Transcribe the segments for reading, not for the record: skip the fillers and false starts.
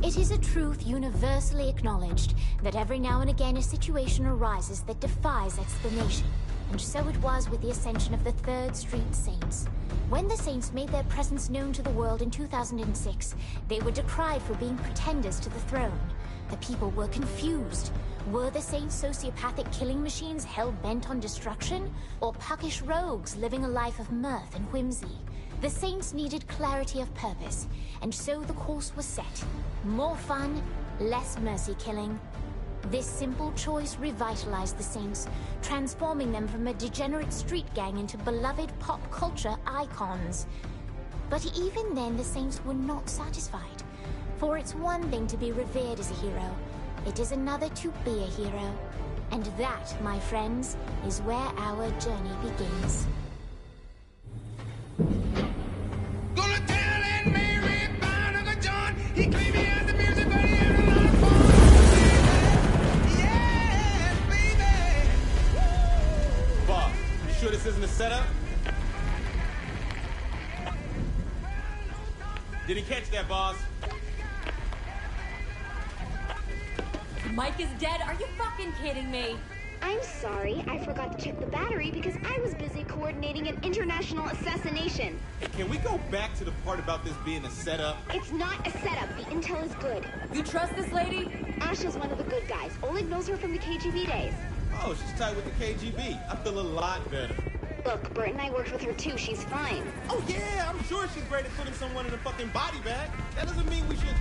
It is a truth universally acknowledged that every now and again a situation arises that defies explanation. And so it was with the ascension of the 3rd Street Saints. When the Saints made their presence known to the world in 2006, they were decried for being pretenders to the throne. The people were confused. Were the Saints sociopathic killing machines hell-bent on destruction? Or puckish rogues living a life of mirth and whimsy? The Saints needed clarity of purpose, and so the course was set. More fun, less mercy-killing. This simple choice revitalized the Saints, transforming them from a degenerate street gang into beloved pop culture icons. But even then, the Saints were not satisfied. For it's one thing to be revered as a hero. It is another to be a hero. And that, my friends, is where our journey begins. Gonna tell Aunt Mary about Uncle John. He claimed he has the music, but he had a lot of fun. Yeah, baby. Boss, you sure this isn't a setup? Didn't catch that, boss. Mike is dead? Are you fucking kidding me? I'm sorry, I forgot to check the battery because I was busy coordinating an international assassination. Hey, can we go back to the part about this being a setup? It's not a setup. The intel is good. You trust this lady? Asha's one of the good guys. Oleg knows her from the KGB days. Oh, she's tight with the KGB. I feel a lot better. Look, Bert and I worked with her too. She's fine. Oh, yeah, I'm sure she's great at putting someone in a fucking body bag. That doesn't mean we should...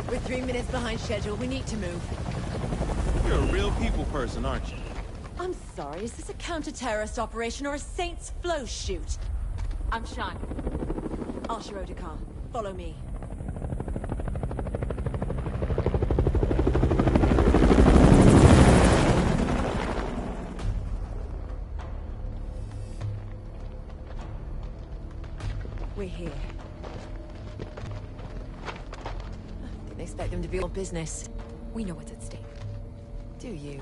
We're 3 minutes behind schedule. We need to move. You're a real people person, aren't you? I'm sorry, is this a counter-terrorist operation or a Saints flow shoot? I'm Sean. Asha Odekar. Follow me. We're here. Didn't expect them to be all business. We know what's at stake. Do you?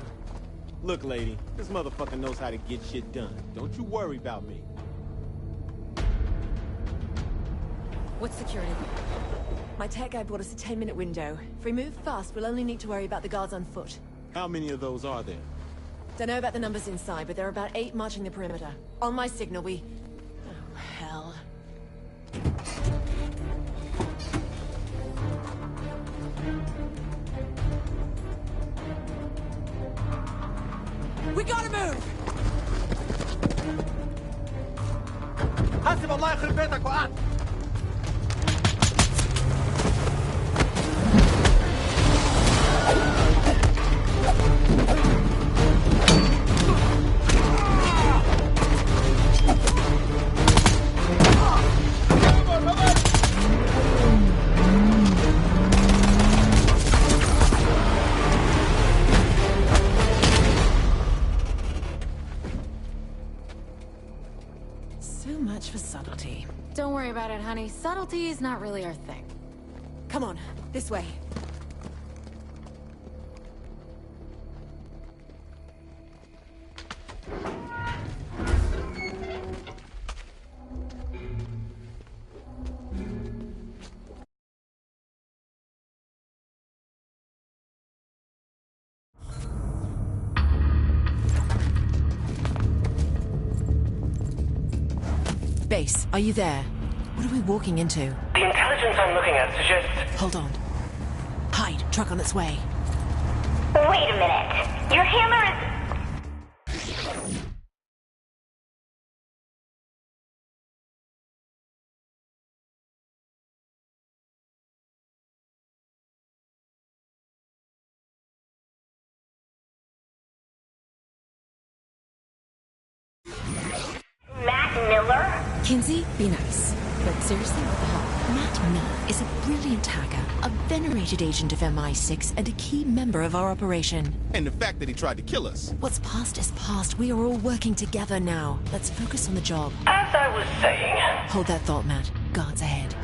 Look, lady, this motherfucker knows how to get shit done. Don't you worry about me. What's security? My tech guy bought us a 10-minute window. If we move fast, we'll only need to worry about the guards on foot. How many of those are there? Don't know about the numbers inside, but there are about 8 marching the perimeter. On my signal, we... Oh, hell. We gotta move! حسب الله يخرب بيتك وقعت. So much for subtlety. Don't worry about it, honey. Subtlety is not really our thing. Come on, this way. Base, are you there? What are we walking into? The intelligence I'm looking at suggests... Hold on. Hide, truck on its way. Wait a minute. Your hammer is... Matt Miller? Kinsey, be nice. But seriously, what the hell? Matt Miller is a brilliant hacker, a venerated agent of MI6, and a key member of our operation. And the fact that he tried to kill us. What's past is past. We are all working together now. Let's focus on the job. As I was saying... Hold that thought, Matt. Guards ahead.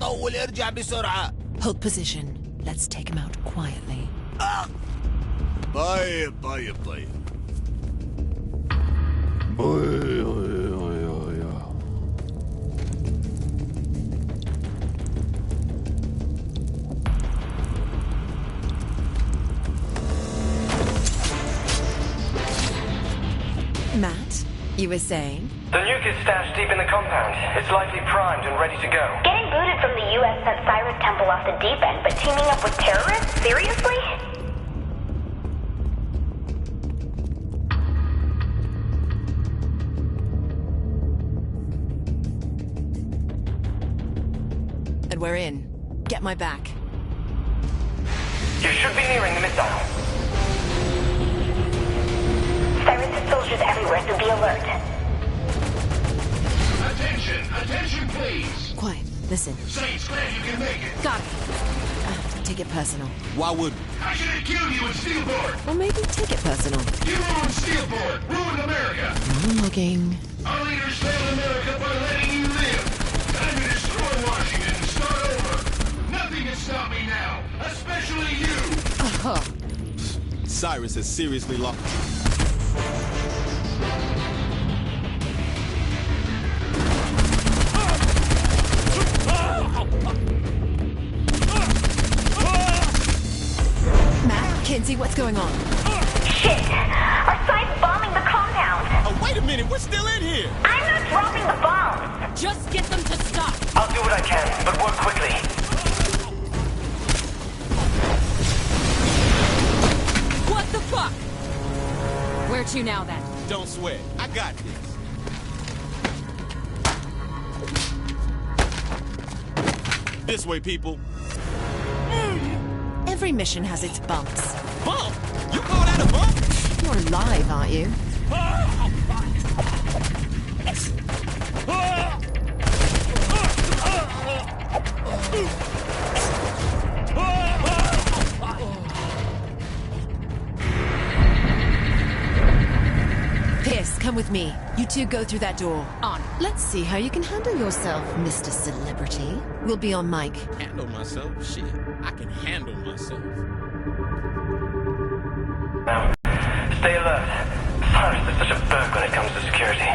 طول ارجع بسرعة. Hold position. Let's take him out quietly. طيب طيب طيب. Matt, you were saying? The nuke is stashed deep in the compound. It's likely primed and ready to go. Getting booted from the U.S. sent Cyrus Temple off the deep end, but teaming up with terrorists? Seriously? And we're in. Get my back. You should be nearing the missile. Cyrus has soldiers everywhere, so be alert. Attention please. Quiet. Listen. Saints, glad you can make it. Got it. Take it personal. Why wouldn't? I should have killed you in Steelport. Or maybe take it personal. You ruined Steelport, ruined America. Monologuing. Our leaders failed America by letting you live. Time to destroy Washington and start over. Nothing can stop me now, especially you. Cyrus has seriously lost. Matt, Kinsey, what's going on? Shit! Our side's bombing the compound! Oh, wait a minute, we're still in here! I'm not dropping the bombs! Just get them to stop! I'll do what I can, but work quickly. What the fuck? Where to now, then? Don't sweat, I got this. This way, people. Every mission has its bumps. Bump? You call that a bump? You're alive, aren't you? Pierce, come with me. You two go through that door. On. Let's see how you can handle yourself, Mr. Celebrity. We'll be on mic. Handle myself? Shit, I can handle myself. Now, stay alert. Cyrus is such a berg when it comes to security.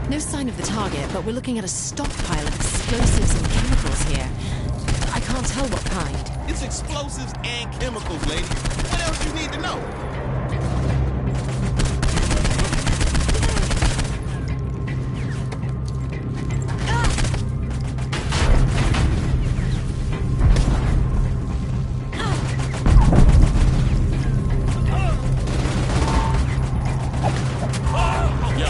No sign of the target, but we're looking at a stockpile of explosives and chemicals here. I can't tell what kind. It's explosives and chemicals, lady. What else you need to know? Yo,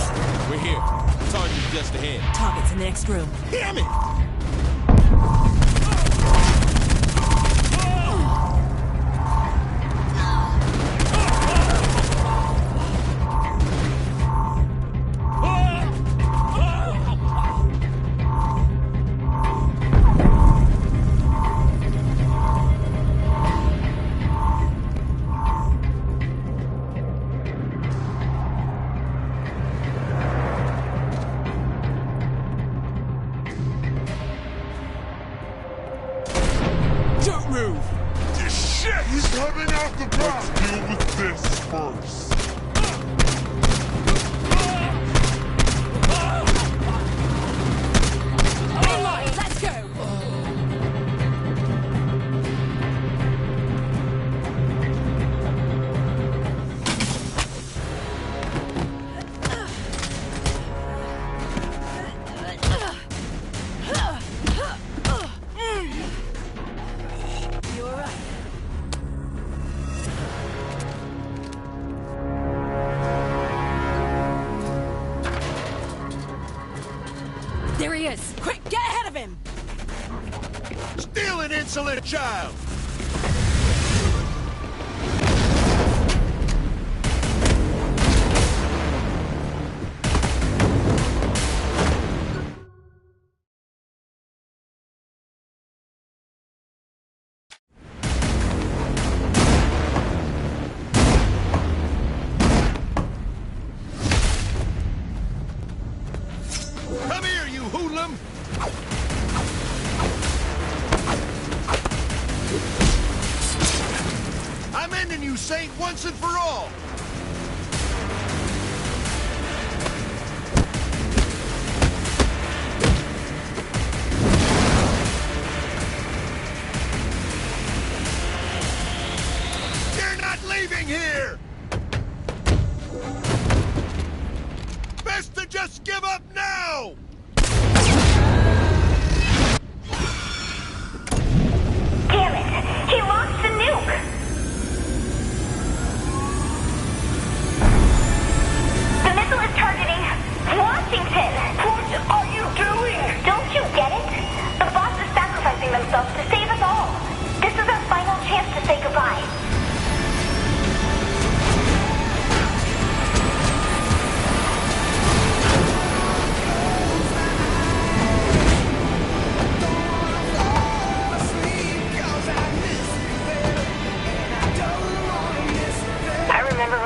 we're here. Target's just ahead. Target's in the next room. Damn it! Don't move! Shit! He's coming out the back! Let's deal with this first. Alright, let's go! You're right. There he is! Quick, get ahead of him! Steal an insolent child!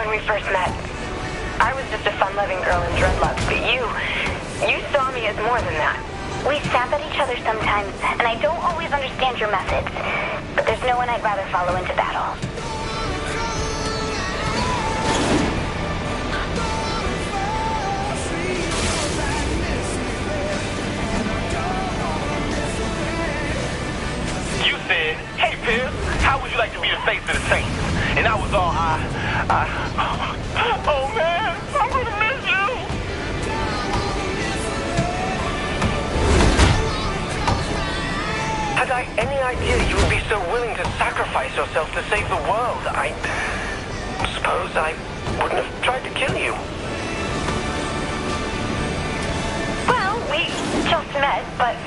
when we first met. I was just a fun-loving girl in dreadlocks, but you saw me as more than that. We snap at each other sometimes, and I don't always understand your methods. But there's no one I'd rather follow into battle. You said, hey, Pierce, how would you like to be the face of the Saints? And I was all, oh, man, I'm gonna miss you. Had I any idea you would be so willing to sacrifice yourself to save the world, I suppose I wouldn't have tried to kill you. Well, we just met, but,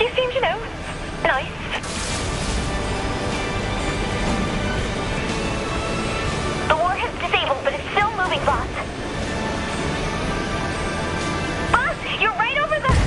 you seem, nice. The warhead's disabled, but it's still moving, boss. Boss, you're right over the...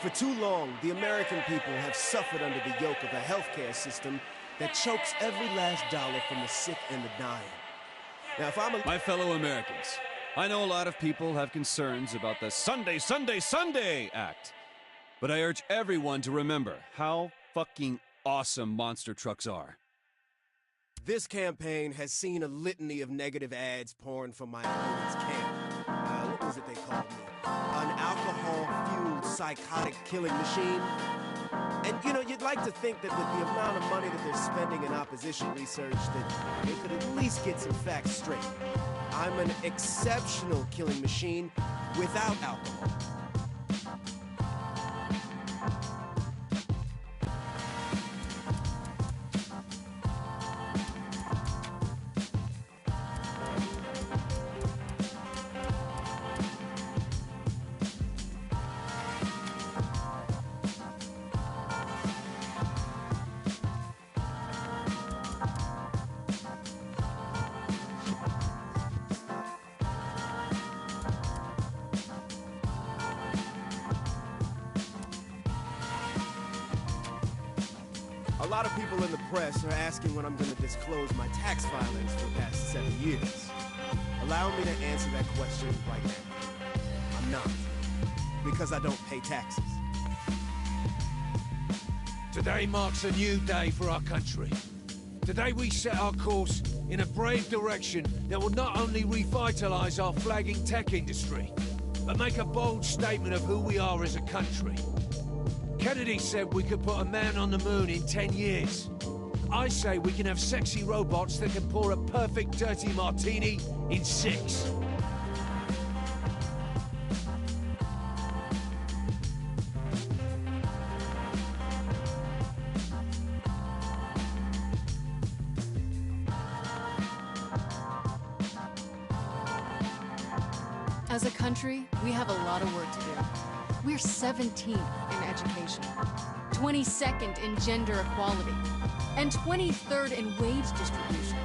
For too long, the American people have suffered under the yoke of a healthcare system that chokes every last dollar from the sick and the dying. Now, if I'm a... My fellow Americans, I know a lot of people have concerns about the Sunday, Sunday, Sunday Act. But I urge everyone to remember how fucking awesome monster trucks are. This campaign has seen a litany of negative ads pouring from my opponent's camp. What was it they called me? An alcohol-fueled psychotic killing machine? And, you know, you'd like to think that with the amount of money that they're spending in opposition research, that they could at least get some facts straight. I'm an exceptional killing machine without alcohol. A lot of people in the press are asking when I'm going to disclose my tax filings for the past 7 years. Allow me to answer that question right now. I'm not. Because I don't pay taxes. Today marks a new day for our country. Today we set our course in a brave direction that will not only revitalize our flagging tech industry, but make a bold statement of who we are as a country. Kennedy said we could put a man on the moon in 10 years. I say we can have sexy robots that can pour a perfect dirty martini in 6. As a country, we have a lot of work to do. We're 17th in education, 22nd in gender equality, and 23rd in wage distribution.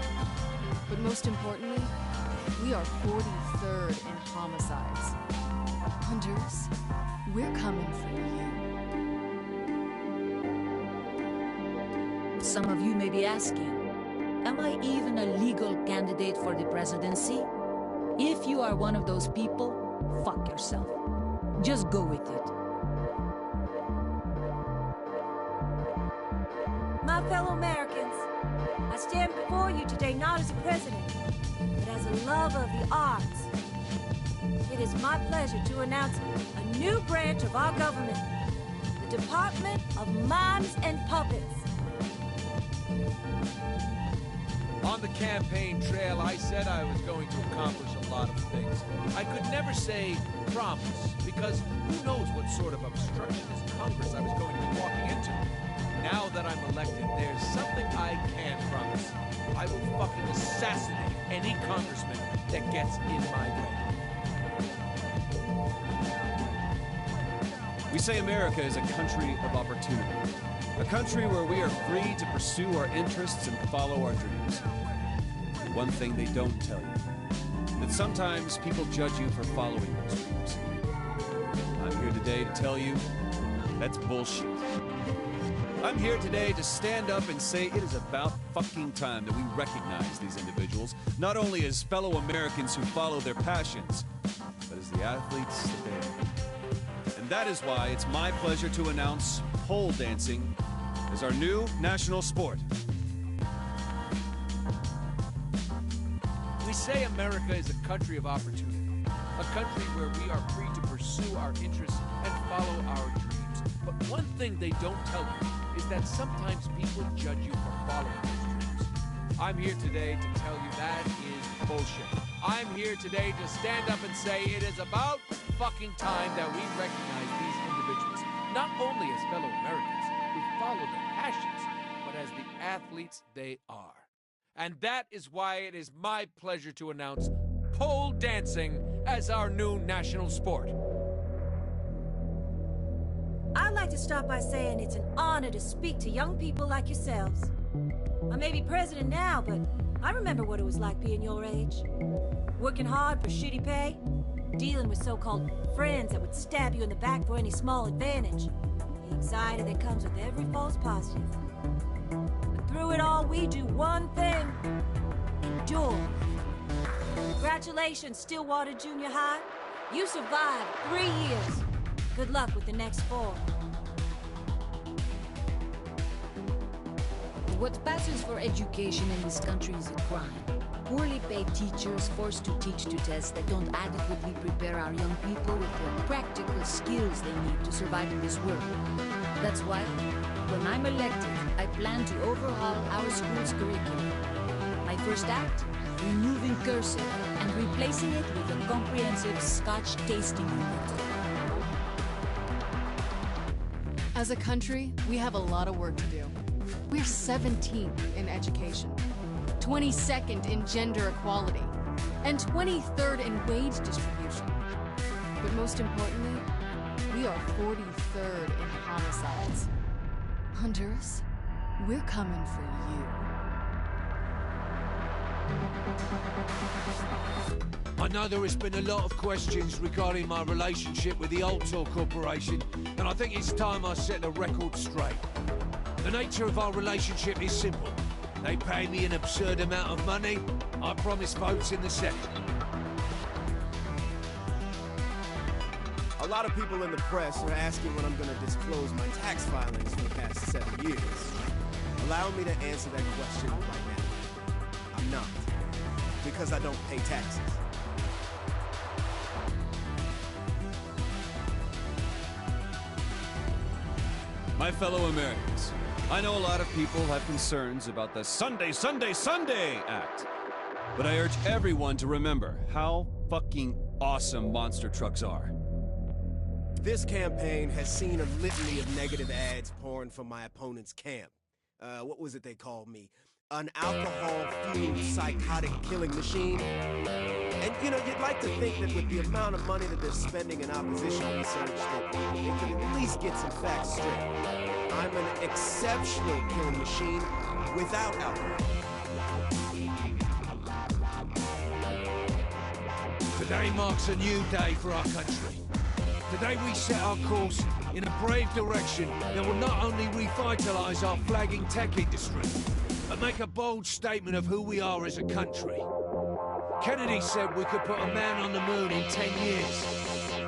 But most importantly, we are 43rd in homicides. Hunters, we're coming for you. Some of you may be asking, am I even a legal candidate for the presidency? If you are one of those people, fuck yourself. Just go with it. My fellow Americans, I stand before you today not as a president, but as a lover of the arts. It is my pleasure to announce a new branch of our government, the Department of Mimes and Puppets. On the campaign trail, I said I was going to accomplish a lot of things. I could never say promise, because who knows what sort of obstructionist Congress I was going to be walking into. Now that I'm elected, there's something I can promise. I will fucking assassinate any congressman that gets in my way. We say America is a country of opportunity. A country where we are free to pursue our interests and follow our dreams. And one thing they don't tell you, that sometimes people judge you for following those dreams. I'm here today to tell you, that's bullshit. I'm here today to stand up and say it is about fucking time that we recognize these individuals, not only as fellow Americans who follow their passions, but as the athletes that they are. And that is why it's my pleasure to announce pole dancing as our new national sport. We say America is a country of opportunity, a country where we are free to pursue our interests and follow our dreams. But one thing they don't tell you is that sometimes people judge you for following those dreams. I'm here today to tell you that is bullshit. I'm here today to stand up and say it is about fucking time that we recognize these individuals, not only as fellow Americans who follow their passions, but as the athletes they are. And that is why it is my pleasure to announce pole dancing as our new national sport. I'd like to start by saying it's an honor to speak to young people like yourselves. I may be president now, but I remember what it was like being your age. Working hard for shitty pay, dealing with so-called friends that would stab you in the back for any small advantage. The anxiety that comes with every false positive. But through it all, we do one thing. Endure. Congratulations, Stillwater Junior High. You survived 3 years. Good luck with the next 4. What passes for education in this country is a crime. Poorly paid teachers forced to teach to tests that don't adequately prepare our young people with the practical skills they need to survive in this world. That's why, when I'm elected, I plan to overhaul our school's curriculum. My first act? Removing cursive and replacing it with a comprehensive Scotch tasting unit. As a country, we have a lot of work to do. We're 17th in education, 22nd in gender equality, and 23rd in wage distribution. But most importantly, we are 43rd in homicides. Honduras, we're coming for you. I know there has been a lot of questions regarding my relationship with the Altor Corporation, and I think it's time I set the record straight. The nature of our relationship is simple. They pay me an absurd amount of money. I promise votes in the sector. A lot of people in the press are asking when I'm going to disclose my tax filings for the past 7 years. Allow me to answer that question right now. I'm not. Because I don't pay taxes. My fellow Americans, I know a lot of people have concerns about the Sunday Act. But I urge everyone to remember how fucking awesome monster trucks are. This campaign has seen a litany of negative ads pouring from my opponent's camp. What was it they called me? An alcohol-fueled psychotic killing machine. And, you know, you'd like to think that with the amount of money that they're spending in opposition research, that they could at least get some facts straight. I'm an exceptional killing machine without alcohol. Today marks a new day for our country. Today we set our course in a brave direction that will not only revitalize our flagging tech industry, but make a bold statement of who we are as a country. Kennedy said we could put a man on the moon in 10 years.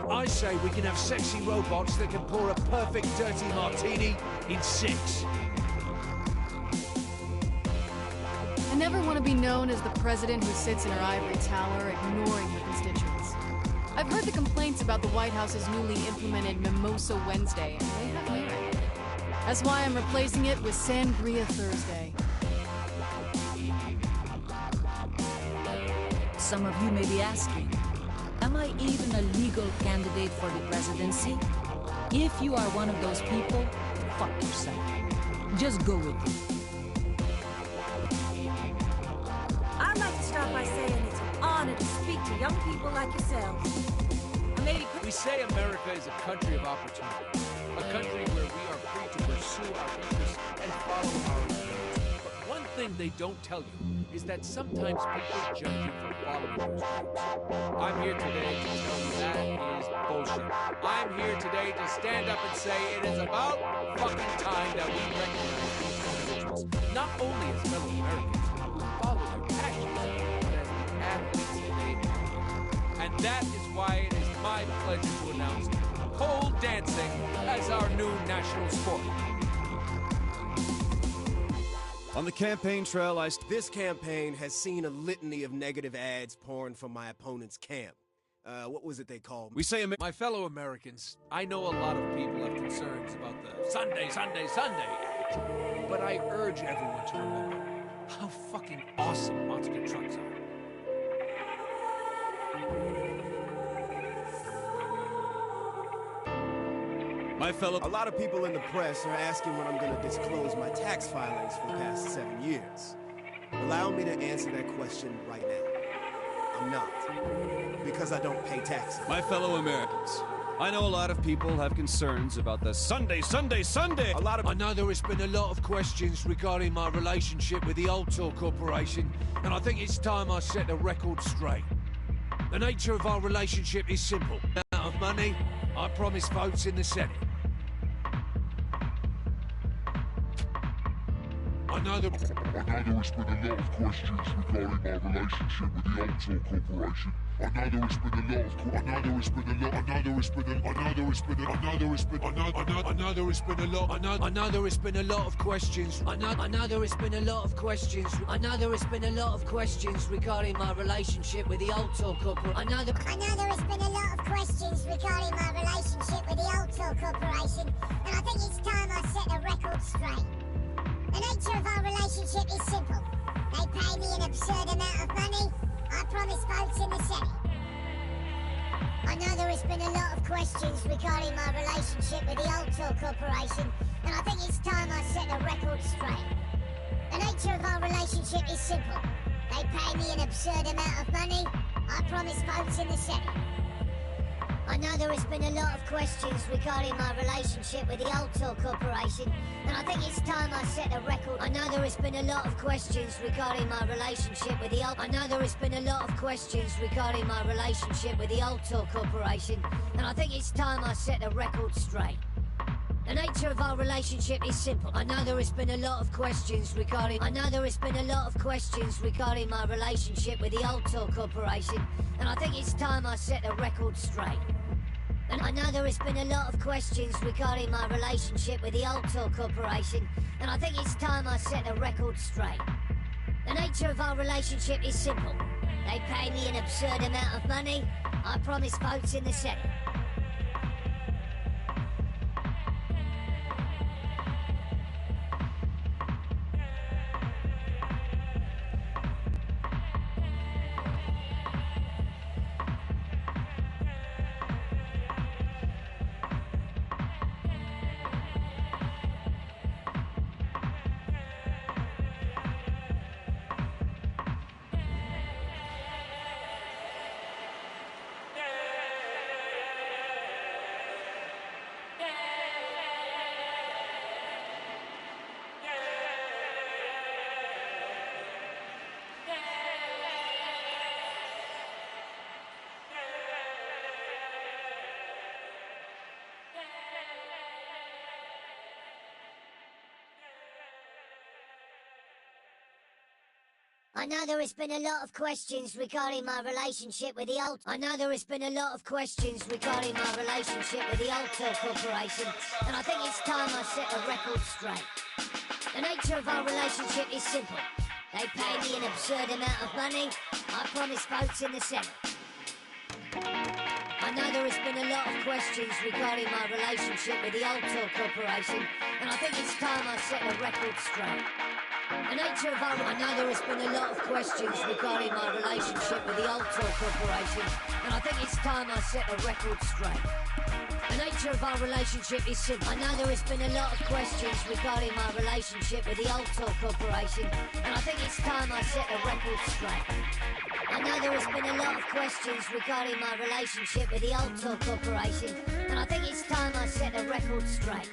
I say we can have sexy robots that can pour a perfect dirty martini in 6. I never want to be known as the president who sits in her ivory tower ignoring her constituents. I've heard the complaints about the White House's newly implemented Mimosa Wednesday, and they have merit. That's why I'm replacing it with Sangria Thursday. Some of you may be asking, am I even a legal candidate for the presidency? If you are one of those people, fuck yourself. Just go with it. I'd like to start by saying it's an honor to speak to young people like yourselves. We say America is a country of opportunity, a country where we are free to pursue our interests and follow our dreams. But one thing they don't tell you is that sometimes people judge you for following those dreams. I'm here today to tell you that is bullshit. I'm here today to stand up and say it is about fucking time that we recognize these individuals, not only as fellow Americans who follow their passions, but as the athletes they are. And that is why it is my pleasure to announce pole dancing as our new national sport. On the campaign trail, This campaign has seen a litany of negative ads pouring from my opponent's camp. What was it they called me? We say My fellow Americans, I know a lot of people have concerns about the Sunday Act, but I urge everyone to remember how fucking awesome monster trucks are. A lot of people in the press are asking when I'm going to disclose my tax filings for the past 7 years. Allow me to answer that question right now. I'm not. Because I don't pay taxes. My fellow Americans, I know a lot of people have concerns about the Sunday. I know there has been a lot of questions regarding my relationship with the Altor Corporation, and I think it's time I set the record straight. The The nature of our relationship is simple. Amount of money, I promise votes in the Senate. I know there has been a lot of questions regarding my relationship with the Altor Corporation. I know there has been a lot of questions regarding my relationship with the Altor Corporation. I know there has been a lot of questions regarding my relationship with the Altor Corporation, and I think it's time I set the record straight. The nature of our relationship is simple. They pay me an absurd amount of money. I promise votes in the Senate. I know there has been a lot of questions regarding my relationship with the Altor Corporation, and I think it's time I set the record straight. The nature of our relationship is simple. They pay me an absurd amount of money. I promise votes in the Senate. I know there has been a lot of questions regarding my relationship with the Altor Corporation, and I think it's time I set a record. I know there has been a lot of questions regarding my relationship with the I know there has been a lot of questions regarding my relationship with the Altor Corporation, and I think it's time I set the record straight. The nature of our relationship is simple. I know there has been a lot of questions regarding my relationship with the Altor Corporation, and I think it's time I set the record straight. And I know there has been a lot of questions regarding my relationship with the Altor Corporation, and I think it's time I set the record straight. The nature of our relationship is simple. They pay me an absurd amount of money. I promise votes in the Senate. I know there has been a lot of questions regarding my relationship with the Altor. I know there has been a lot of questions regarding my relationship with the Altor Corporation, and I think it's time I set the record straight. The nature of our relationship is simple. They pay me an absurd amount of money. I promise votes in the Senate. I know there has been a lot of questions regarding my relationship with the Altor Corporation, and I think it's time I set the record straight. The nature of our... I know there has been a lot of questions regarding my relationship with the Altor Corporation, and I think it's time I set the record straight. The nature of our relationship is simple. I know there has been a lot of questions regarding my relationship with the Altor Corporation, and I think it's time I set the record straight. I know there has been a lot of questions regarding my relationship with the Altor Corporation, and I think it's time I set the record straight.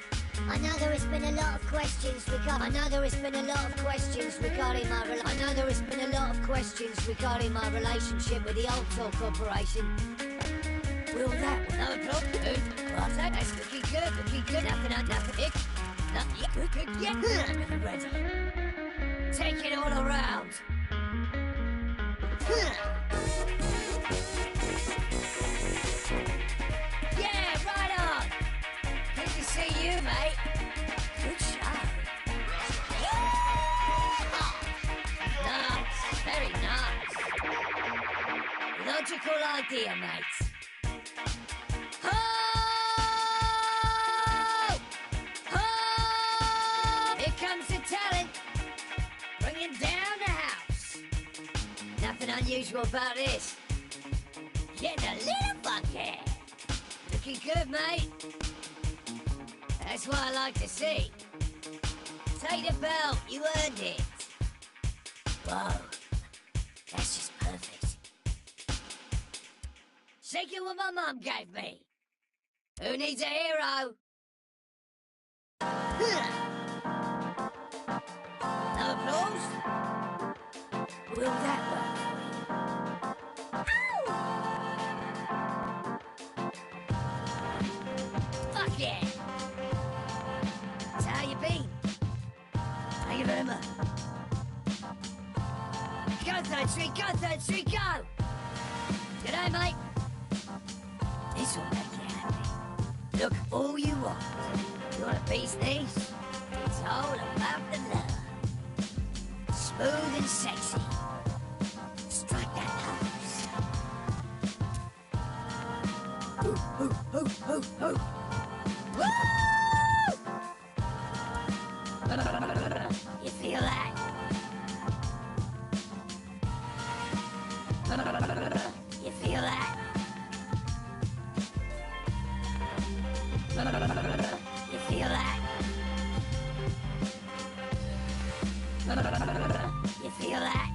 I know there has been a lot of questions regarding my relationship with the Altor Corporation. Will that no problem? What's that? That's looking good. Nothing. Good. Yeah. Ready. Take it all around. Yeah, right on. Good to see you, mate. Good shot. Nice, very nice. Logical idea, mates. Ho! Ho! Here comes the talent. Bringing down the house. Nothing unusual about this. Getting a little funky. Looking good, mate. That's what I like to see. Take the belt, you earned it. Whoa, that's just perfect. Shake it what my mum gave me. Who needs a hero? No applause? Will that work for you? Ow! Emma. Go, third street, go, third street, go! G'day, mate. This will make you happy. Look all you want. You want a bee's knees? It's all about the love. Smooth and sexy. Strike that pose. Ooh, ooh, ooh, ooh, ooh. Woo! You feel that? You feel that? You feel that? You feel that?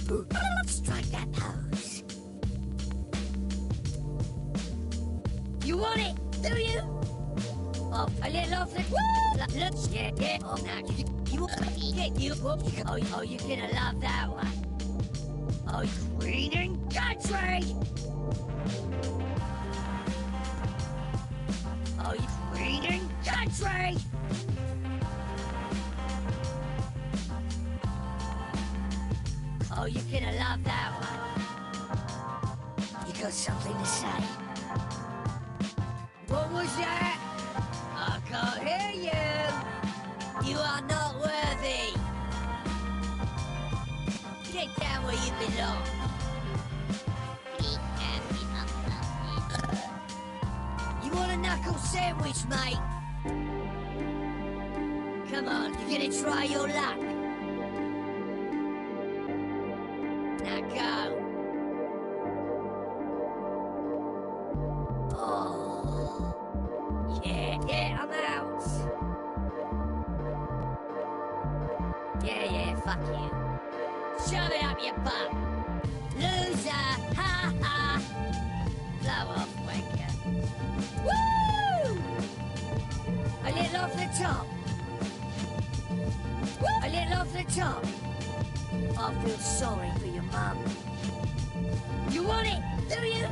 Woo! Strike that pose. You want it, do you? Oh, a little off the... Woo! Let's get it. Oh, now you want to get you. Oh, you're gonna love that one. Oh, Queen and Country! Oh, Queen and Country! Oh, you're gonna love that one. You got something to say? What was that? I can't hear you. You are not worthy. Get down where you belong. You want a knuckle sandwich, mate? Come on, you're gonna try your luck. Now go. Oh. Yeah, I'm out. Yeah, fuck you. Shove it up your butt. Loser, ha ha. Blow off, wanker. Woo! A little off the top. Woo! A little off the top. I feel sorry for your mum. You want it, do you?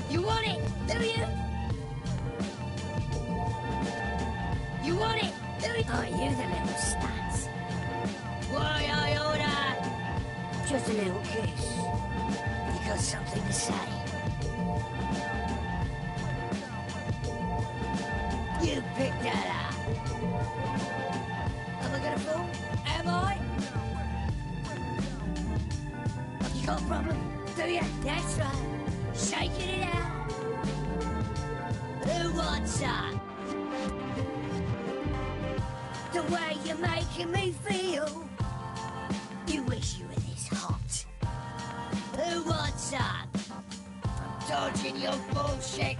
You want it, do you? You want it, do you? Oh, you the little stats. Why I order? Just a little kiss. You got something to say? You picked that up. Am I gonna fall? Am I? You got a problem? Do you? That's right. Shaking it out. Who wants that? The way you're making me feel. You wish you were this hot. Who wants that? I'm dodging your bullshit.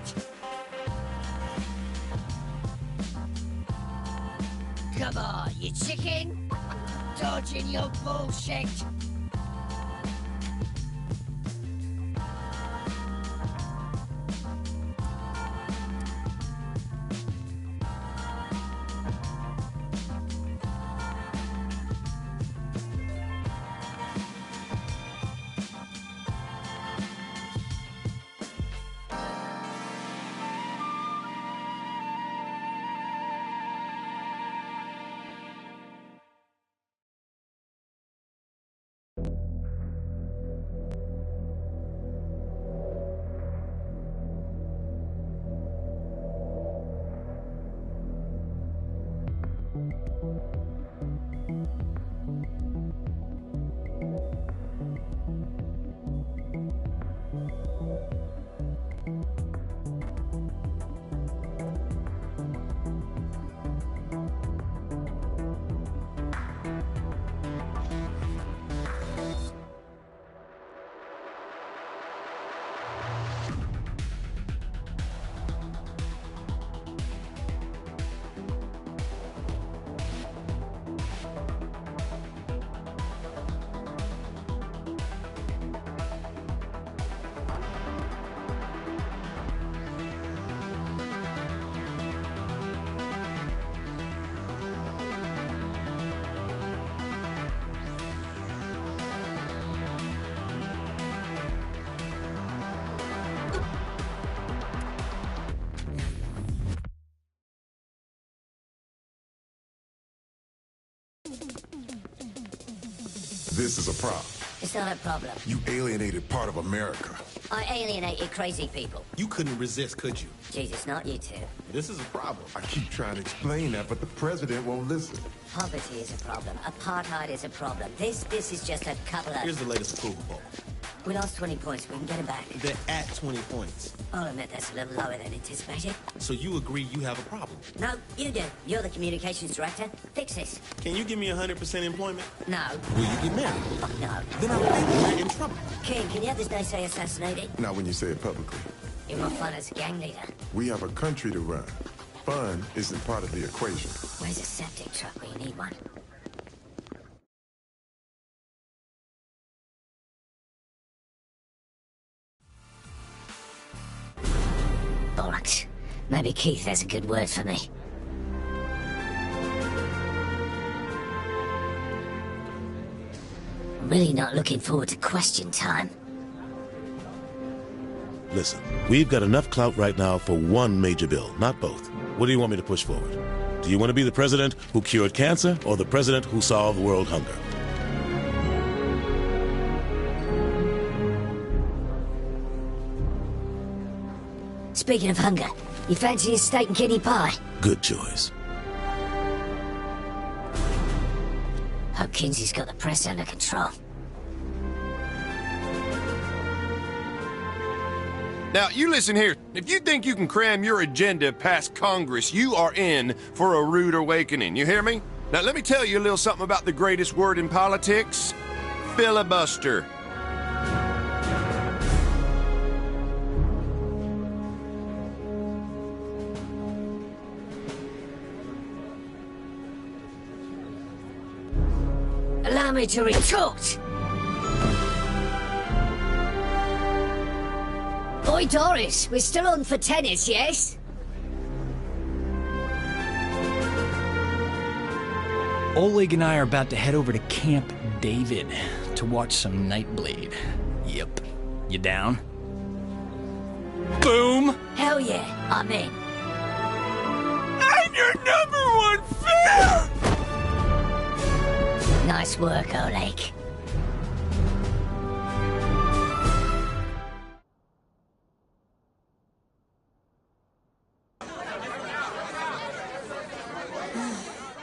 Come on, you chicken. Dodging your bullshit. This is a problem. It's not a problem. You alienated part of America. I alienated crazy people. You couldn't resist, could you? Jesus, not you two. This is a problem. I keep trying to explain that, but the president won't listen. Poverty is a problem. Apartheid is a problem. This is just a couple of... Here's the latest approval poll. We lost 20 points. We can get them back. They're at 20 points. I'll admit that's a little lower than anticipated. So you agree you have a problem? No, you do. You're the communications director. Fix this. Can you give me 100% employment? No. Will you get married? No. Then I think we're in trouble. King, can you have this naysay assassinated? Not when you say it publicly. You're more fun as a gang leader. We have a country to run. Fun isn't part of the equation. Where's a septic truck when you need one? Bollocks. Maybe Keith has a good word for me. I'm really not looking forward to question time. Listen, we've got enough clout right now for one major bill, not both. What do you want me to push forward? Do you want to be the president who cured cancer or the president who solved world hunger? Speaking of hunger, you fancy a steak and kidney pie? Good choice. Hope Kinsey's got the press under control. Now, you listen here. If you think you can cram your agenda past Congress, you are in for a rude awakening. You hear me? Now, let me tell you a little something about the greatest word in politics. Filibuster. Allow me to retort! Oi, Doris, we're still on for tennis, yes? Oleg and I are about to head over to Camp David to watch some Nightblade. Yep. You down? Boom! Hell yeah, I'm in. I'm your #1 fan! Nice work, Oleg.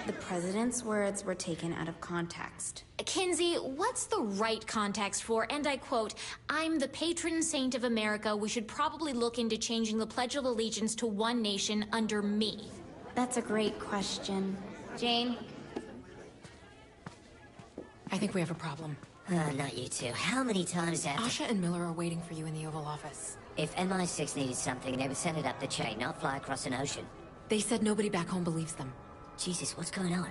The president's words were taken out of context. Kinsey, what's the right context for, and I quote, "I'm the patron saint of America. We should probably look into changing the Pledge of Allegiance to one nation under me"? That's a great question. Jane? I think we have a problem. Not you two. How many times have... Asha and Miller are waiting for you in the Oval Office. If MI6 needed something, they would send it up the chain, not fly across an ocean. They said nobody back home believes them. Jesus, what's going on?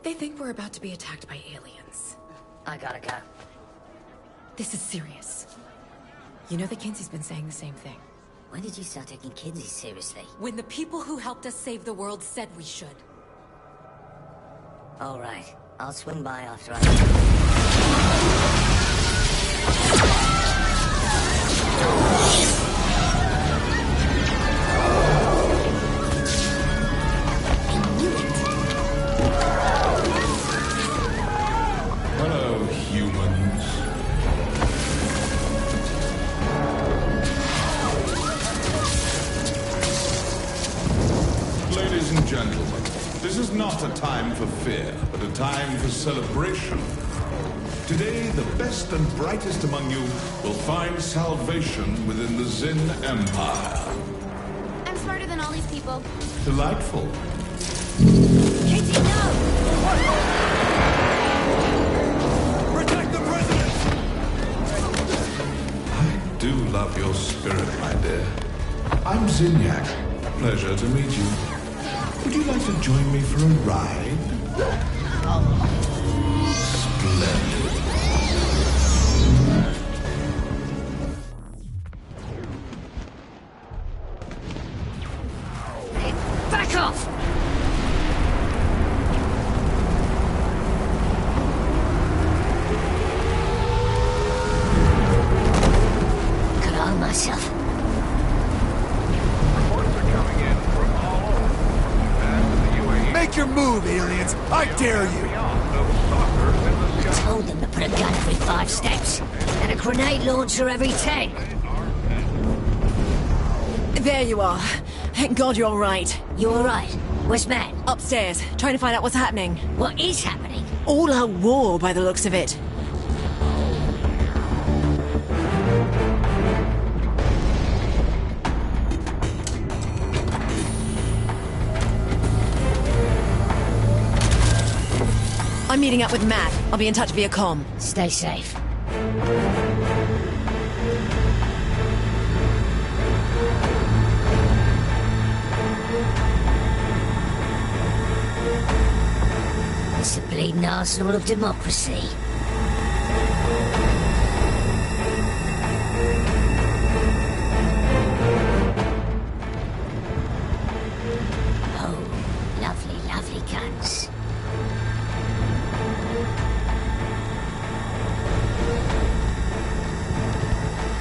They think we're about to be attacked by aliens. I gotta go. This is serious. You know that Kinsey's been saying the same thing. When did you start taking Kinsey seriously? When the people who helped us save the world said we should. All right. I'll swing by after I... Hello, humans. Ladies and gentlemen, this is not a time for fear, but a time for celebration. Today, the best and brightest among you will find salvation within the Zin Empire. I'm smarter than all these people. Delightful. Kinsey, no! Protect the president! I do love your spirit, my dear. I'm Zinyak. Pleasure to meet you. Would you like to join me for a ride? Splendid. Back off! Could arm myself. Make your move, aliens! I dare you! told them to put a gun every 5 steps, and a grenade launcher every 10. There you are. Thank God you're all right. You all right? Where's Matt? Upstairs, trying to find out what's happening. What is happening? All out war, by the looks of it. I'm meeting up with Matt. I'll be in touch via comm. Stay safe. It's the bleeding arsenal of democracy. Oh, lovely, lovely guns.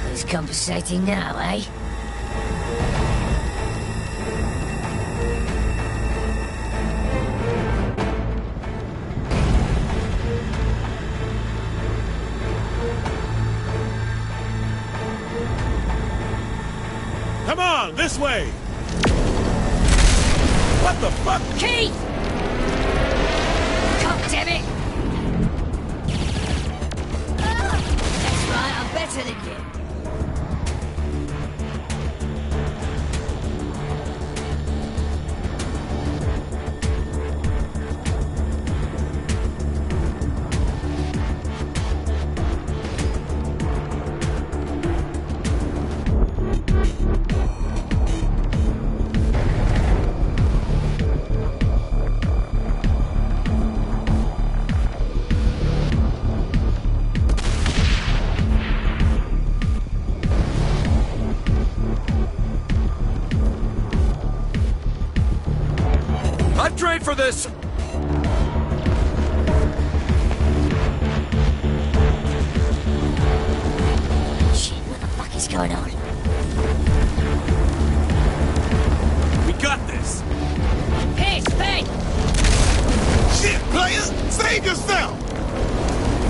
Who's compensating now, eh? Come on, this way! What the fuck? Keith! God damn it! That's right, I'm better than you. I'd trade for this! Shit, what the fuck is going on? We got this! Piss, Ben! Shit, player! Save yourself!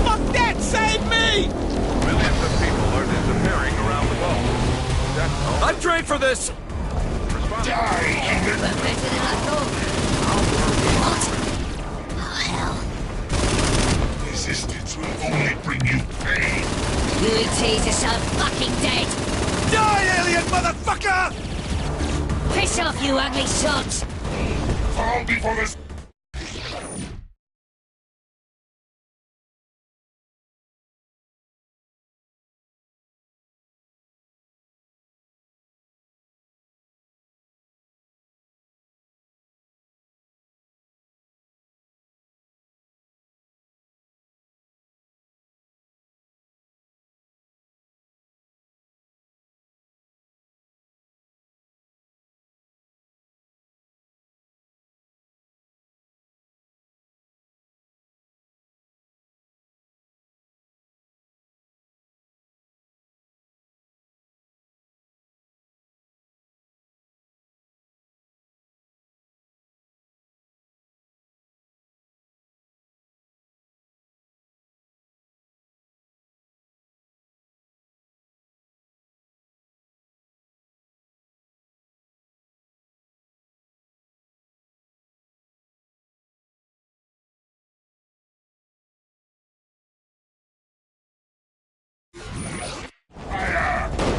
Fuck that! Save me! Millions of people are disappearing around the globe. I'd trade for this! Die! We're better than I thought. What? Oh, hell. Resistance will only bring you pain. You ETs are so fucking dead! Die, alien motherfucker! Piss off, you ugly sods! Fall before the...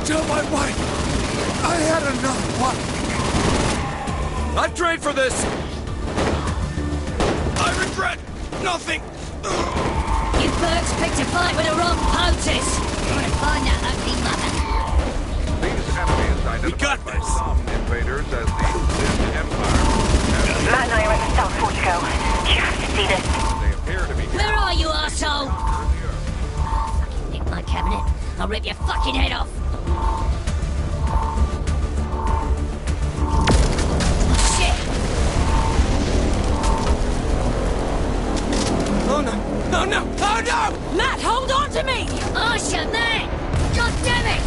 Tell my wife I had enough. What? I'd trade for this! I regret nothing. You birds picked a fight with the wrong POTUS! You wanna find that ugly mother? These enemies identified by some invaders as the Zin Empire. Matt and I are at the South Portico. You have to see this. They appear to be... Where are you, arsehole? Fucking nick my cabinet. I'll rip your fucking head off. Oh no! Oh no! Oh no! Matt, hold on to me! Arsha, man! God damn it!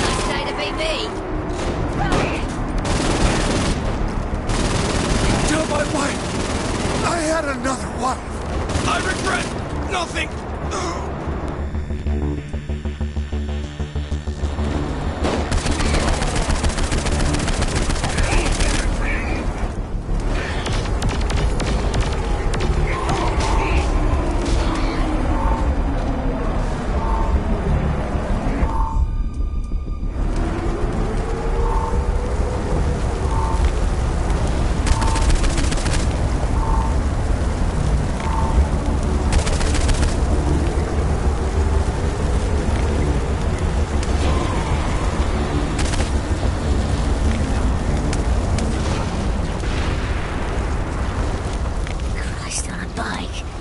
Nice day to be me. nothing!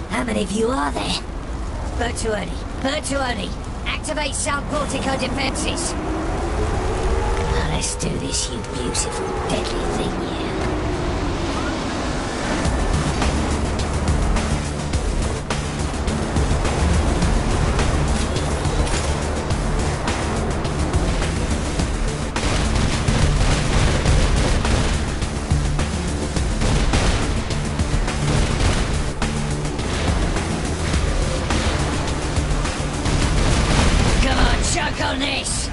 How many of you are there? Bertuoni, activate South Portico defenses. Now let's do this, you beautiful, deadly thing, you. On this!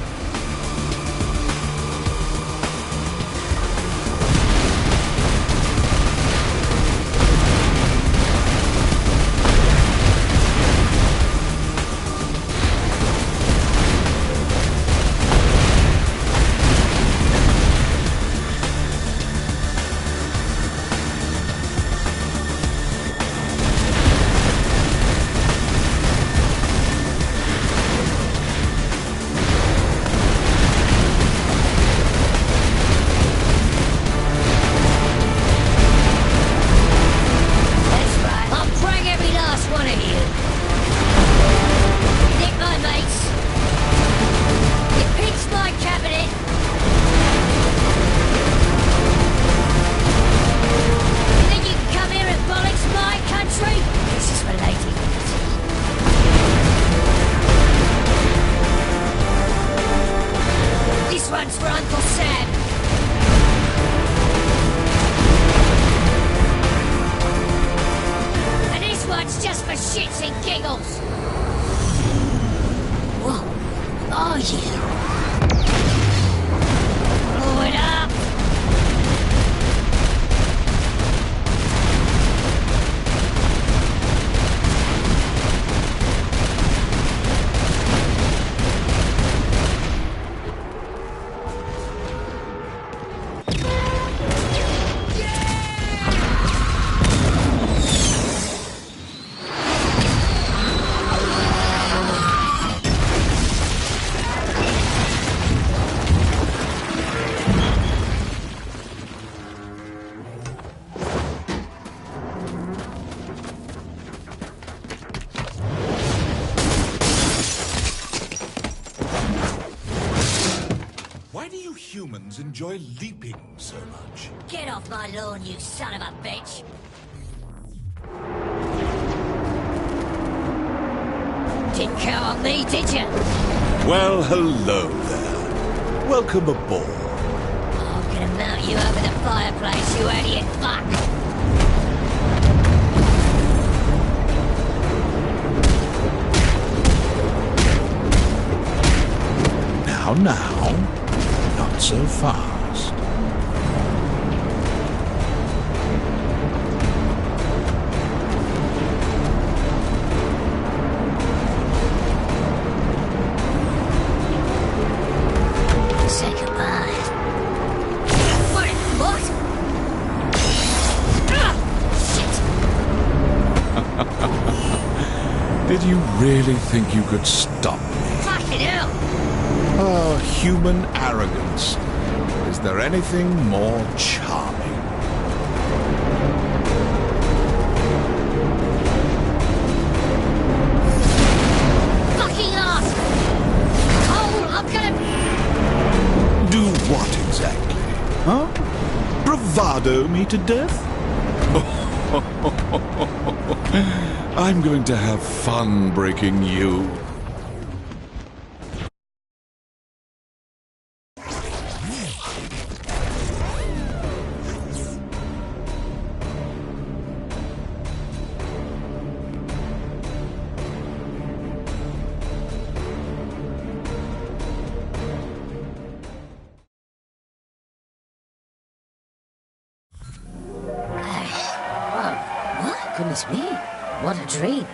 Humans enjoy leaping so much. Get off my lawn, you son of a bitch! Didn't count on me, did you? Well, hello there. Welcome aboard. I'm gonna mount you over the fireplace, you idiot fuck! Now. Not so fast. Say goodbye. What? Shit! Did you really think you could stop me? Fucking hell! Oh, human arrogance. Is there anything more charming? Fucking ass! Oh, I'm gonna... Do what exactly? Huh? Bravado me to death? I'm going to have fun breaking you. Goodness me, what a dream.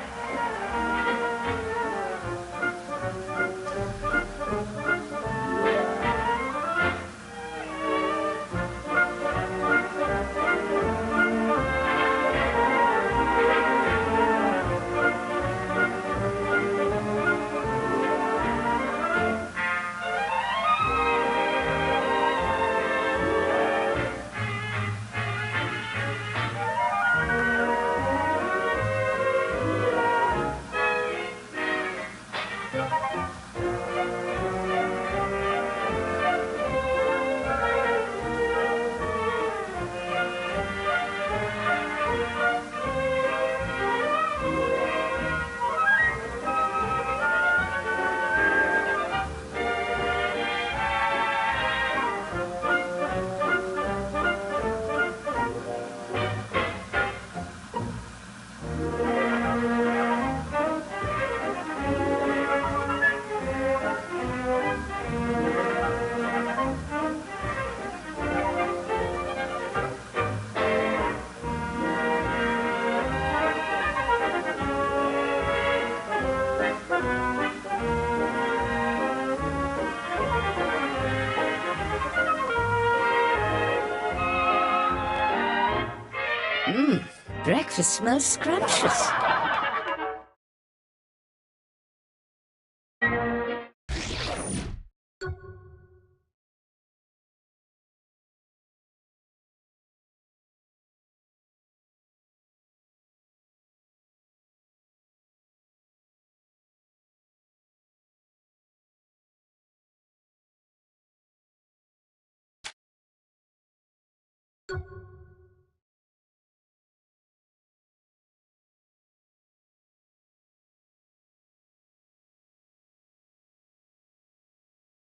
Breakfast smells scrumptious.